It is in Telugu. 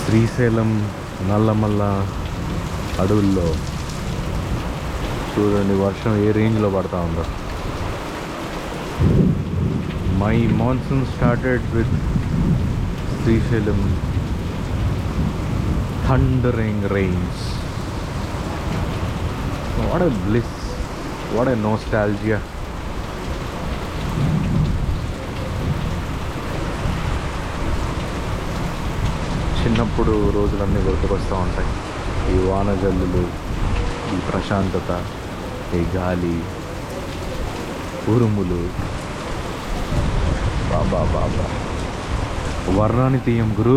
శ్రీశైలం నల్లమల్ల అడవుల్లో చూడండి వర్షం ఏ రేంజ్లో పడతా ఉందో. My monsoon started with Srisailam thundering rains. What a bliss, what a nostalgia. చిన్నప్పుడు రోజులన్నీ గుర్తుకొస్తూ ఉంటాయి. ఈ వానజల్లులు, ఈ ప్రశాంతత, ఈ గాలి, ఉరుములు, బాబా బాబా వర్ణాన్ని తీయం గురు.